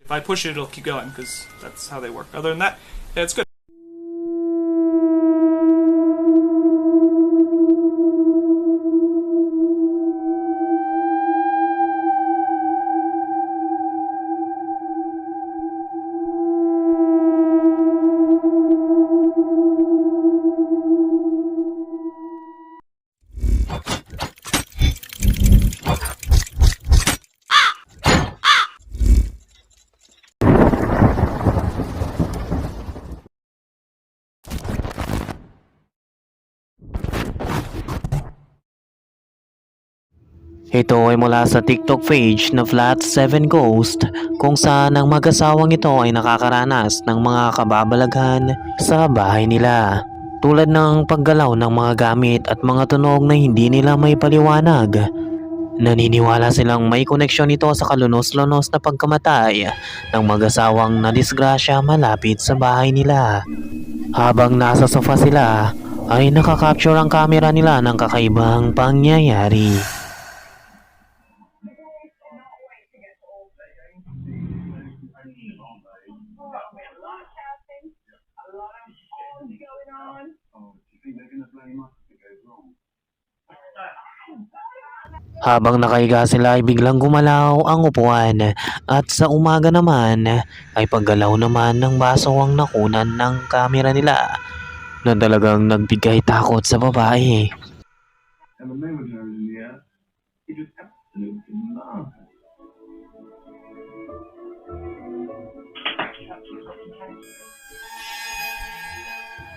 If I push it, it'll keep going, because that's how they work. Other than that, yeah, it's good. Ito ay mula sa TikTok page na Flat 7 Ghost, kung saan ang mag-asawang ito ay nakakaranas ng mga kababalaghan sa bahay nila. Tulad ng paggalaw ng mga gamit at mga tunog na hindi nila may paliwanag. Naniniwala silang may koneksyon ito sa kalunos-lunos na pagkamatay ng mag-asawang nadisgrasya malapit sa bahay nila. Habang nasa sofa sila, ay nakakapture ang camera nila ng kakaibang pangyayari. Habang nakahiga sila ay biglang gumalaw ang upuan at sa umaga naman ay paggalaw naman ng baso ang nakunan ng kamera nila na talagang nagbigay takot sa babae. And the moon was in the air. It was absolutely marvelous.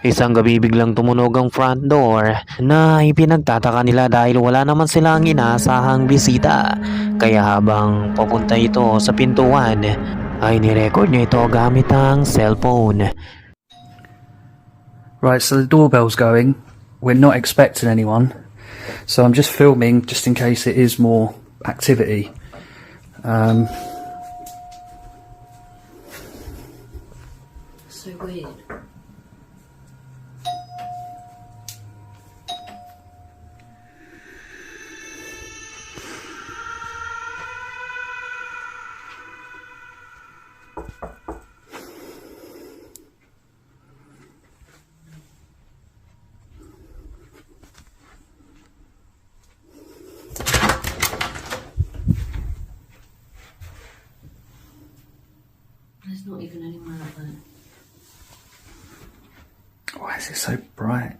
Isang gabi biglang tumunog ang front door na ipinagtataka nila dahil wala naman silang inaasahang bisita. Kaya habang papunta ito sa pintuan ay nirecord niya ito gamit ang cellphone. Right, so the doorbell's going. We're not expecting anyone. So I'm just filming just in case it is more activity. So weird. There's not even anyone out there. Why is it so bright?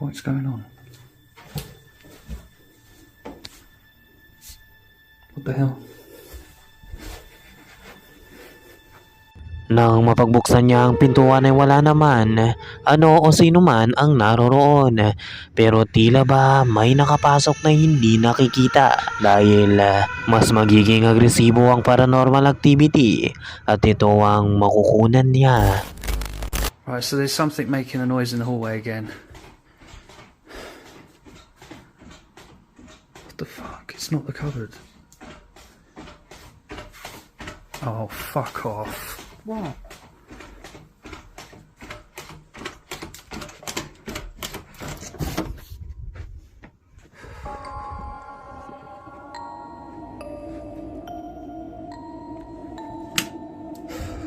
What's going on? What the hell? Nang mapagbuksan niya ang pintuan ay wala naman ano o sino man ang naroroon. Pero tila ba may nakapasok na hindi nakikita dahil mas magiging agresibo ang paranormal activity at ito ang makukunan niya. Right, so there's something making a noise in the hallway again. What the fuck? It's not the cupboard. Oh, fuck off. What?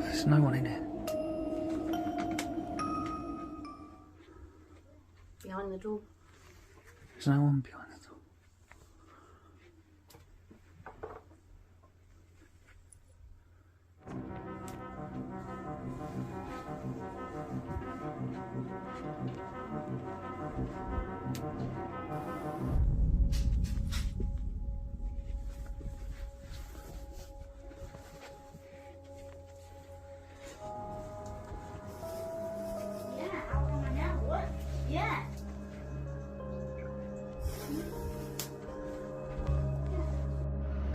There's no one in here. Behind the door. There's no one behind the door.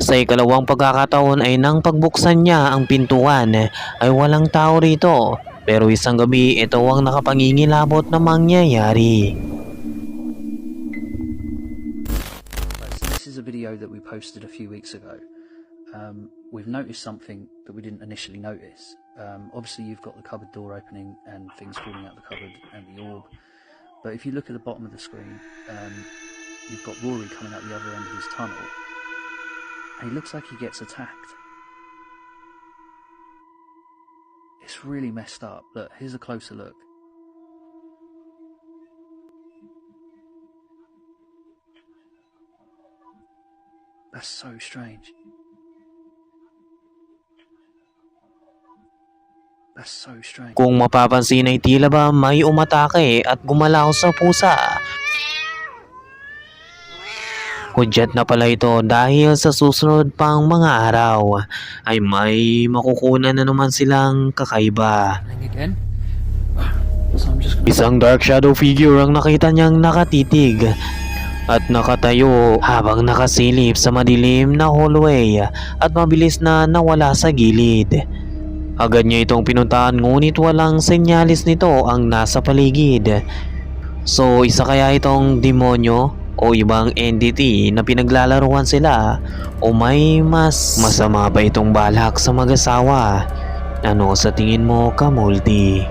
Sa ikalawang pagkakataon ay nang pagbuksan niya ang pintuan ay walang tao rito. Pero isang gabi ito ang nakapangingilabot na mangyayari. So this is a video that we posted a few weeks ago. We've noticed something that we didn't initially notice. Obviously you've got the cupboard door opening and things falling out the cupboard and the orb. But if you look at the bottom of the screen, you've got Rory coming out the other end of his tunnel. He looks like he gets attacked. It's really messed up. Look, here's a closer look. That's so strange. That's so strange. Kung mapapansin ay tila ba may umatake at gumalaw sa pusa. Hudyat na pala ito dahil sa susunod pang mga araw ay may makukunan na naman silang kakaiba. Again? So I'm just gonna... Isang dark shadow figure ang nakita niyang nakatitig at nakatayo habang nakasilip sa madilim na hallway at mabilis na nawala sa gilid. Agad niya itong pinuntahan ngunit walang senyalis nito ang nasa paligid. So isa kaya itong demonyo o ibang entity na pinaglalaruan sila o may mas masama pa itong balak sa mag-asawa? Ano sa tingin mo, Kamulti?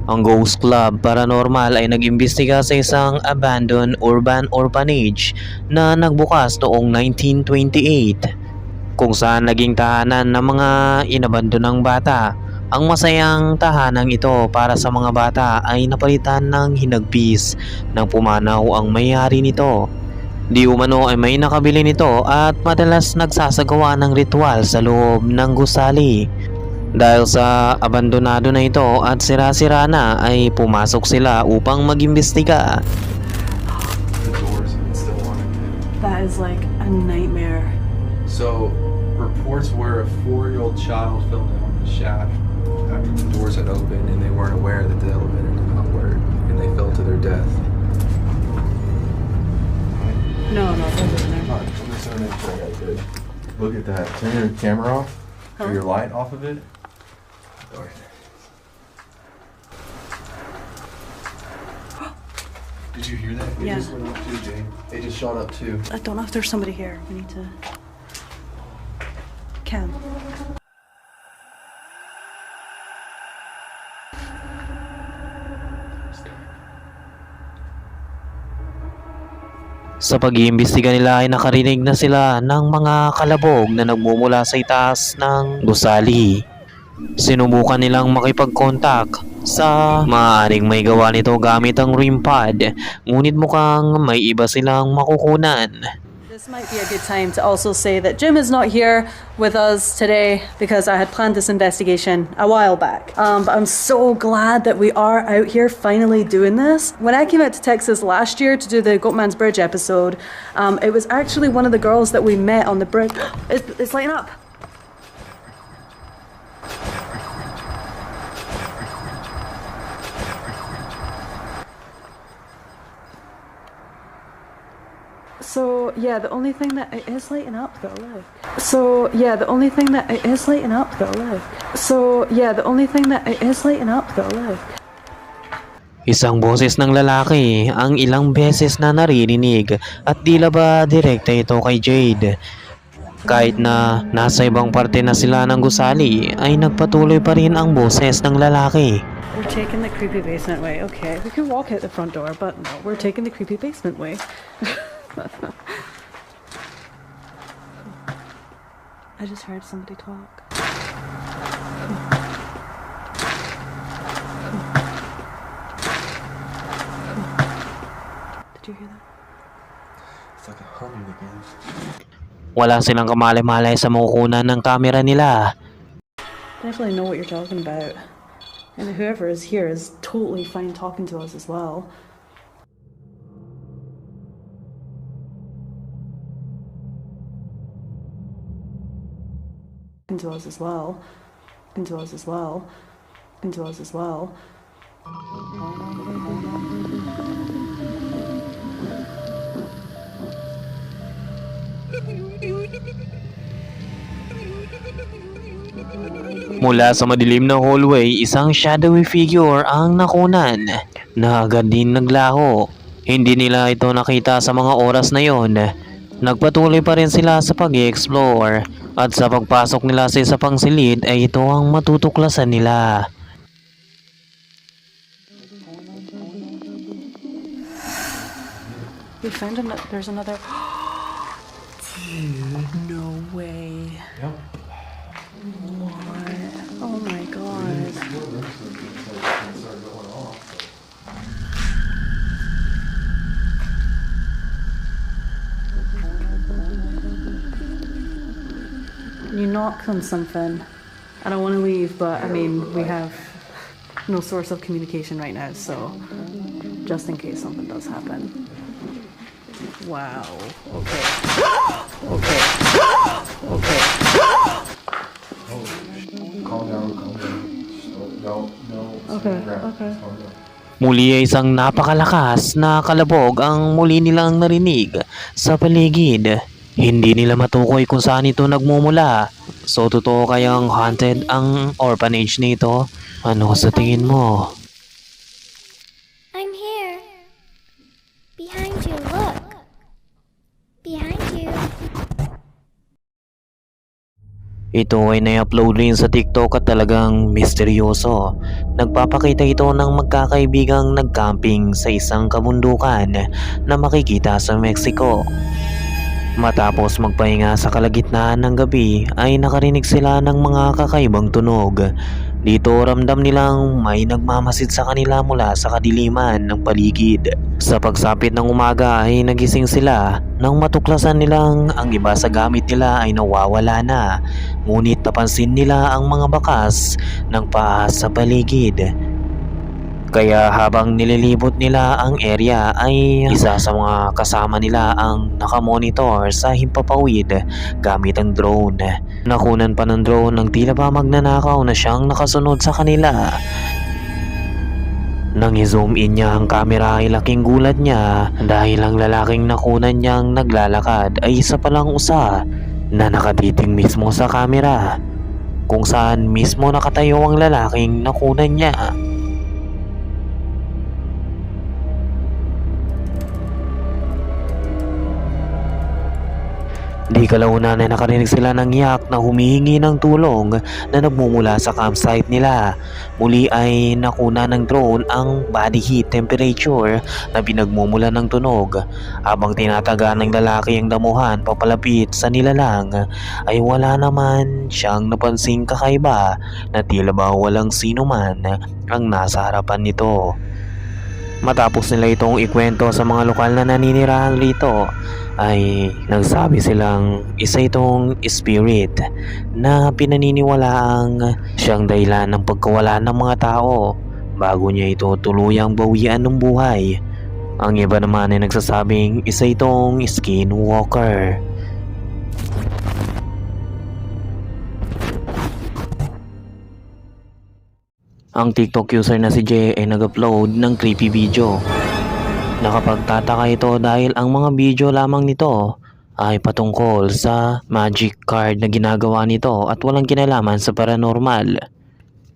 Ang Ghost Club Paranormal ay nag-imbestiga sa isang abandoned urban orphanage na nagbukas noong 1928 kung saan naging tahanan ng mga inabandonang bata. Ang masayang tahanang ito para sa mga bata ay napalitan ng hinagpis nang pumanaw ang may-ari nito. Di umano ay may nakabili nito at madalas nagsasagawa ng ritual sa loob ng gusali. Dahil sa abandonado na ito at sira-sira na ay pumasok sila upang mag-imbestiga. The doors even still on it. That is like a nightmare. So, reports were a 4-year-old child fell down the shaft after the doors had opened and they weren't aware that the elevator did not work and they fell to their death. No, don't go in there. Alright, I'm just gonna make sure I got it good. Look at that. Turn your camera off or your light off of it. Alright. Did you hear that? It Yeah. just went up too, Jane. It just shot up too. I don't know if there's somebody here. We need to. Cam. Sa pag-iimbestiga nila ay nakarinig na sila ng mga kalabog na nagmumula sa itaas ng gusali. Sinubukan nilang makipag-contact sa maaaring may gawa nito gamit ang REM pad, ngunit mukhang may iba silang makukunan. This might be a good time to also say that Jim is not here with us today because I had planned this investigation a while back. But I'm so glad that we are out here finally doing this. When I came out to Texas last year to do the Goatman's Bridge episode, it was actually one of the girls that we met on the bridge. It's lighting up. So yeah, the only thing that it is lighting up though, look. So yeah, the only thing that it is lighting up though, look. So yeah, the only thing that it is lighting up though, look. Isang boses ng lalaki ang ilang beses na naririnig at tila ba direkta ito kay Jade. Kahit na nasa ibang parte na sila ng gusali ay nagpatuloy pa rin ang boses ng lalaki. We're taking the creepy basement way. Okay, we could walk out the front door, but no, we're taking the creepy basement way. I just heard somebody talk. Did you hear that? It's like a humming again. Wala silang kamali-malay sa makukunan ng kamera nila. Definitely know what you're talking about. And whoever is here is totally fine talking to us as well. To us as well. To us as well. To us as well. Mula sa madilim na hallway, isang shadowy figure ang nakunan na agad din naglaho. Hindi nila ito nakita sa mga oras na yon. Nagpatuloy pa rin sila sa pag-explore at sa pagpasok nila sa isa pang silid ay ito ang matutuklasan nila. We found there's another. Dude, no way. Yep. What? Oh my god. You knocked on something. I don't want to leave, but I mean, we have no source of communication right now, so just in case something does happen. Wow. Okay. Okay. Okay. Calm down. No. Okay. Okay. Calm down. Muli ay isang napakalakas na kalabog ang muli nilang narinig sa paligid. Hindi nila matukoy kung saan ito nagmumula. So totoo kayang haunted ang orphanage nito? Ano sa tingin mo? I'm here. Behind you, look. Behind you. Ito ay na-upload rin sa TikTok at talagang misteryoso. Nagpapakita ito ng magkakaibigang nagcamping sa isang kabundukan na makikita sa Mexico. Matapos magpahinga sa kalagitnaan ng gabi ay nakarinig sila ng mga kakaibang tunog. Dito ramdam nilang may nagmamasid sa kanila mula sa kadiliman ng paligid. Sa pagsapit ng umaga ay nagising sila nang matuklasan nilang ang iba sa gamit nila ay nawawala na. Ngunit napansin nila ang mga bakas ng paa sa paligid. Kaya habang nililibot nila ang area ay isa sa mga kasama nila ang nakamonitor sa himpapawid gamit ang drone. Nakunan pa ng drone ng tila ba magnanakaw na siyang nakasunod sa kanila. Nang i-zoom in niya ang camera ay laking gulat niya dahil ang lalaking nakunan niyang naglalakad ay isa palang usa na nakatiting mismo sa camera kung saan mismo nakatayo ang lalaking nakunan niya. Di kalaunan ay nakarinig sila ng iyak na humihingi ng tulong na nagmumula sa campsite nila. Muli ay nakuna ng drone ang body heat temperature na pinagmumula ng tunog. Habang tinataga ng lalaki ang damuhan papalapit sa nilalang ay wala naman siyang napansing kakaiba na tila ba walang sino man ang nasa harapan nito. Matapos nila itong ikwento sa mga lokal na naninirahan rito ay nagsabi silang isa itong spirit na pinaniniwalaang siyang dahilan ng pagkawala ng mga tao bago niya ito tuluyang bawian ng buhay. Ang iba naman ay nagsasabing isa itong skinwalker. Ang TikTok user na si Jay ay nag-upload ng creepy video. Nakapagtataka ito dahil ang mga video lamang nito ay patungkol sa magic card na ginagawa nito at walang kinalaman sa paranormal.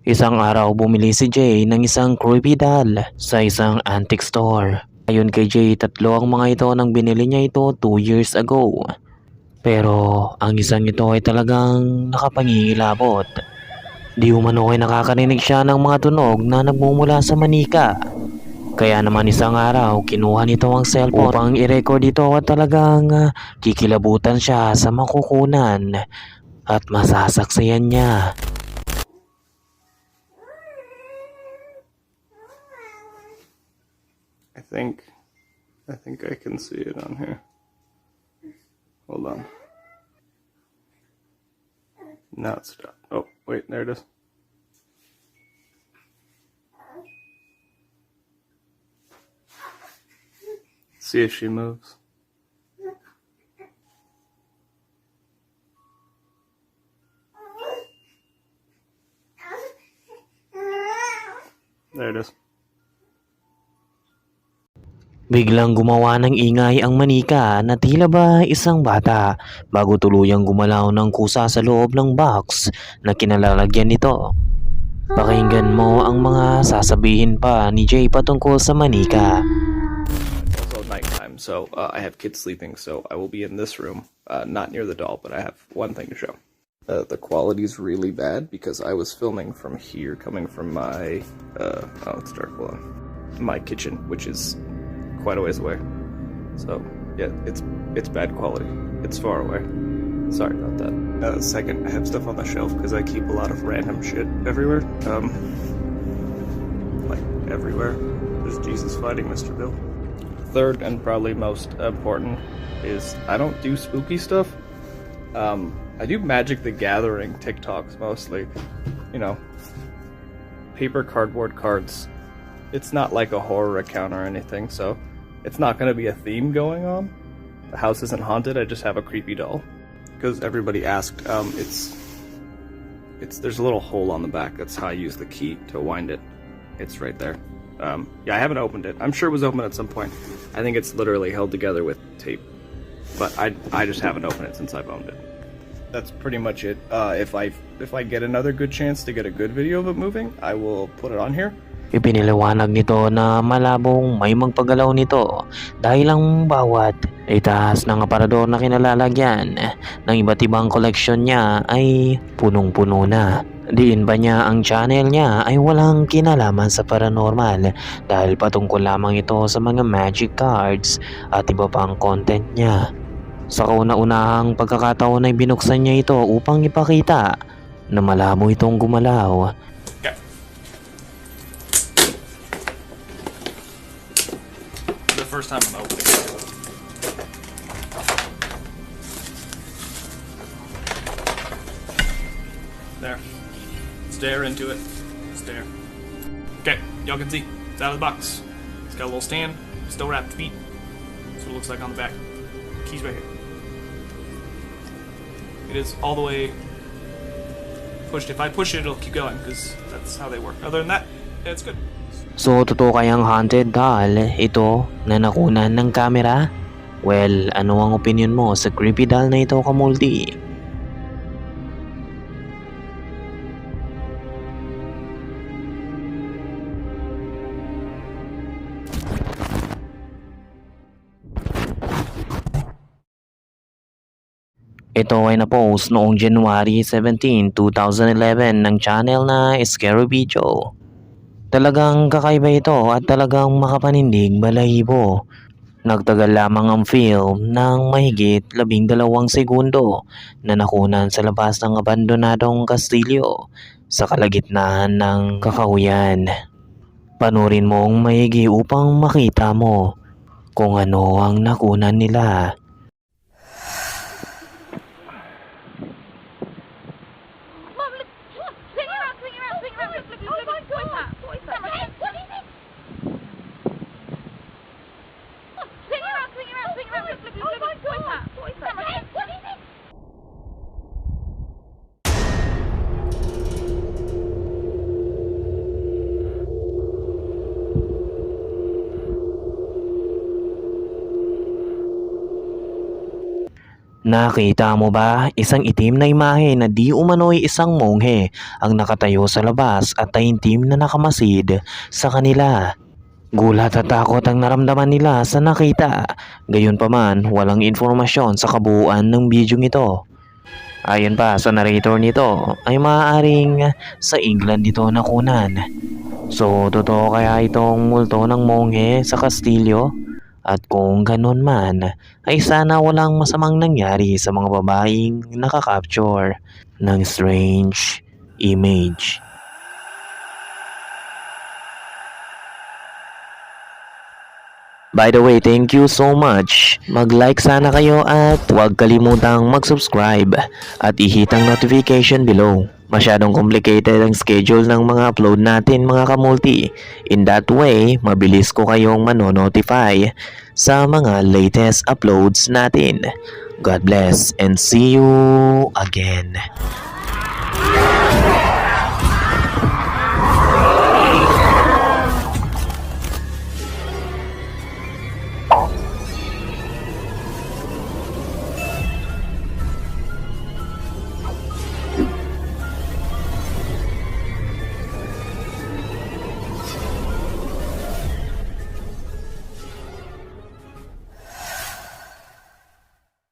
Isang araw bumili si Jay ng isang creepy doll sa isang antique store. Ayon kay Jay, 3 ang mga ito nang binili niya ito 2 years ago. Pero ang isang ito ay talagang nakapangingilabot. Di umano ay nakakarinig siya ng mga tunog na nagmumula sa manika. Kaya naman isang araw, kinuha nito ang cellphone upang i-record ito at talagang kikilabutan siya sa makukunan at masasaksiyan niya. I think I can see it on here. Hold on. Now it's stopped. Oh, wait, there it is. See if she moves. There it is. Biglang gumawa ng ingay ang manika na tila ba isang bata bago tuluyang gumalaw ng kusa sa loob ng box na kinalalagyan nito. Pakinggan mo ang mga sasabihin pa ni Jay patungkol sa manika. It's also nighttime, so I have kids sleeping, so I will be in this room, not near the doll, but I have one thing to show. The quality is really bad because I was filming from here, coming from my, oh, it's dark, hold on, my kitchen, which is quite a ways away. So, yeah, it's bad quality. It's far away. Sorry about that. Second, I have stuff on the shelf because I keep a lot of random shit everywhere. Like, everywhere. There's Jesus fighting Mr. Bill. Third, and probably most important, is I don't do spooky stuff. I do Magic the Gathering TikToks mostly. You know, paper cardboard cards. It's not like a horror account or anything, so it's not going to be a theme going on. The house isn't haunted, I just have a creepy doll. Because everybody asked, there's a little hole on the back, that's how I use the key to wind it. It's right there. Yeah, I haven't opened it. I'm sure it was open at some point. I think it's literally held together with tape. But I just haven't opened it since I've owned it. That's pretty much it. If I get another good chance to get a good video of it moving, I will put it on here. Ipiniliwanag nito na malabong may magpagalaw nito dahil ang bawat itaas ng aparador na kinalalagyan ng iba't ibang koleksyon niya ay punong-puno na. Diin ba niya ang channel niya ay walang kinalaman sa paranormal dahil patungkol lamang ito sa mga magic cards at iba pang content niya. Sa kauna-unahang pagkakataon ay binuksan niya ito upang ipakita na malabo itong gumalaw. The first time I'm opening it. There. Stare into it. Stare. Okay, y'all can see. It's out of the box. It's got a little stand. Still wrapped feet. That's what it looks like on the back. Keys right here. It is all the way pushed. If I push it, it'll keep going because that's how they work. Other than that, yeah, it's good. So, totoo kayang haunted doll ito na nakunan ng camera? Well, ano ang opinion mo sa creepy doll na ito, kamulti? Ito ay na-post noong January 17, 2011 ng channel na Scary Video. Talagang kakaiba ito at talagang makapanindig balahibo. Nagtagal lamang ang film ng mahigit 12 segundo na nakunan sa labas ng abandonadong kastilyo sa kalagitnaan ng kakahuyan. Panurin mong maigi upang makita mo kung ano ang nakunan nila. Nakita mo ba isang itim na imahe na di umano'y isang monghe ang nakatayo sa labas at taimtim na nakamasid sa kanila? Gulat at takot ang naramdaman nila sa nakita. Gayunpaman, walang informasyon sa kabuuan ng bidyong ito. Ayon pa sa narrator nito ay maaaring sa England ito nakunan. So, totoo kaya itong multo ng monghe sa kastilyo? At kung ganun man, ay sana walang masamang nangyari sa mga babaeng nakakapture ng strange image. By the way, thank you so much. Mag-like sana kayo at huwag kalimutang mag-subscribe at i-hit ang notification below. Masyadong complicated ang schedule ng mga upload natin mga kamulti. In that way, mabilis ko kayong manonotify sa mga latest uploads natin. God bless and see you again.